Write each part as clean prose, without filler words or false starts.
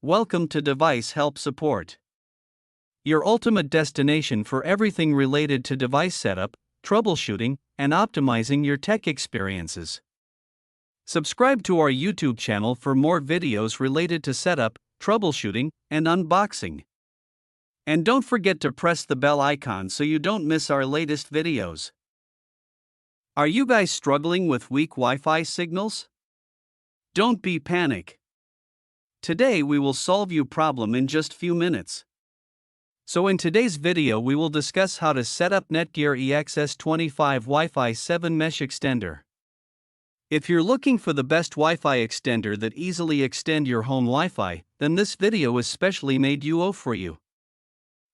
Welcome to Device Help Support, your ultimate destination for everything related to device setup, troubleshooting, and optimizing your tech experiences. Subscribe to our YouTube channel for more videos related to setup, troubleshooting, and unboxing. And don't forget to press the bell icon so you don't miss our latest videos. Are you guys struggling with weak Wi-Fi signals? Don't be panic. Today we will solve your problem in just few minutes. So in today's video we will discuss how to set up Netgear EXS25 Wi-Fi 7 Mesh Extender. If you're looking for the best Wi-Fi extender that easily extend your home Wi-Fi, then this video is specially made for you.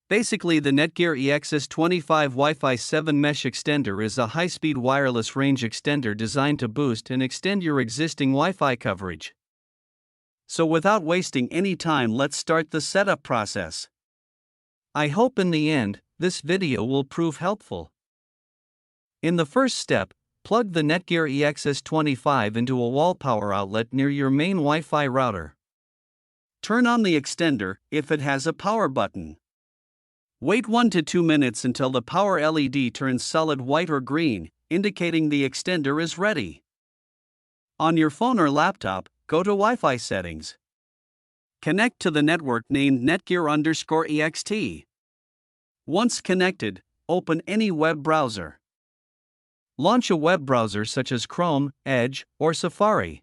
Basically, the Netgear EXS25 Wi-Fi 7 Mesh Extender is a high-speed wireless range extender designed to boost and extend your existing Wi-Fi coverage. So without wasting any time, let's start the setup process. I hope in the end, this video will prove helpful. In the first step, plug the Netgear EXS25 into a wall power outlet near your main Wi-Fi router. Turn on the extender if it has a power button. Wait 1 to 2 minutes until the power LED turns solid white or green, indicating the extender is ready. On your phone or laptop, go to Wi-Fi settings. Connect to the network named Netgear_EXT. Once connected, open any web browser. Launch a web browser such as Chrome, Edge, or Safari.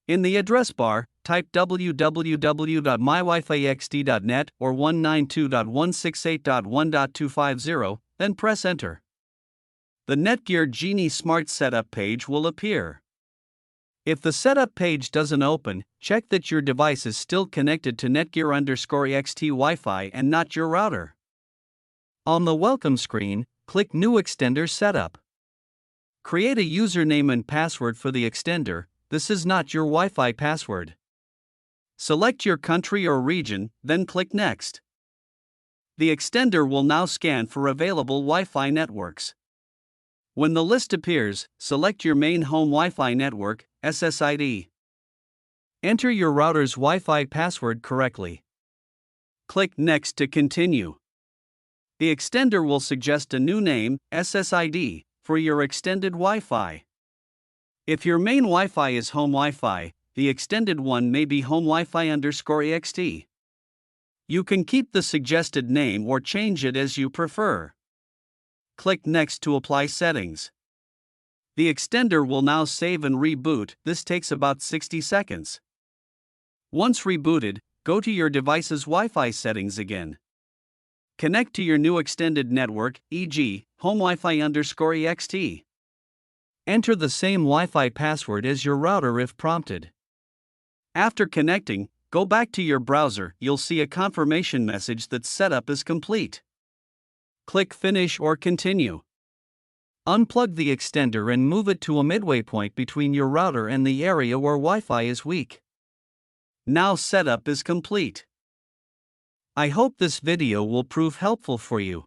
In the address bar, type www.mywifi.ext.net or 192.168.1.250, then press Enter. The Netgear Genie Smart Setup page will appear. If the setup page doesn't open, check that your device is still connected to Netgear_EXT Wi-Fi and not your router. On the welcome screen, click New Extender Setup. Create a username and password for the extender. This is not your Wi-Fi password. Select your country or region, then click Next. The extender will now scan for available Wi-Fi networks. When the list appears, select your main home Wi-Fi network, SSID. Enter your router's Wi-Fi password correctly. Click Next to continue. The extender will suggest a new name, SSID, for your extended Wi-Fi. If your main Wi-Fi is home Wi-Fi, the extended one may be home Wi-Fi_EXT. You can keep the suggested name or change it as you prefer. Click Next to apply settings. The extender will now save and reboot. This takes about 60 seconds. Once rebooted, go to your device's Wi-Fi settings again. Connect to your new extended network, e.g., home Wi-Fi_EXT. Enter the same Wi-Fi password as your router if prompted. After connecting, go back to your browser. You'll see a confirmation message that setup is complete. Click Finish or Continue. Unplug the extender and move it to a midway point between your router and the area where Wi-Fi is weak. Now setup is complete. I hope this video will prove helpful for you.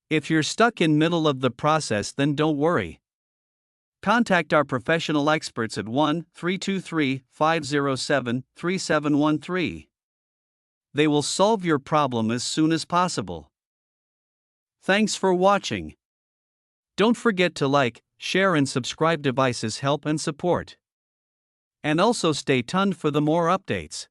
If you're stuck in middle of the process, then don't worry. Contact our professional experts at 1-323-507-3713. They will solve your problem as soon as possible. Thanks for watching. Don't forget to like, share and subscribe. Devices Help and Support. And also stay tuned for the more updates.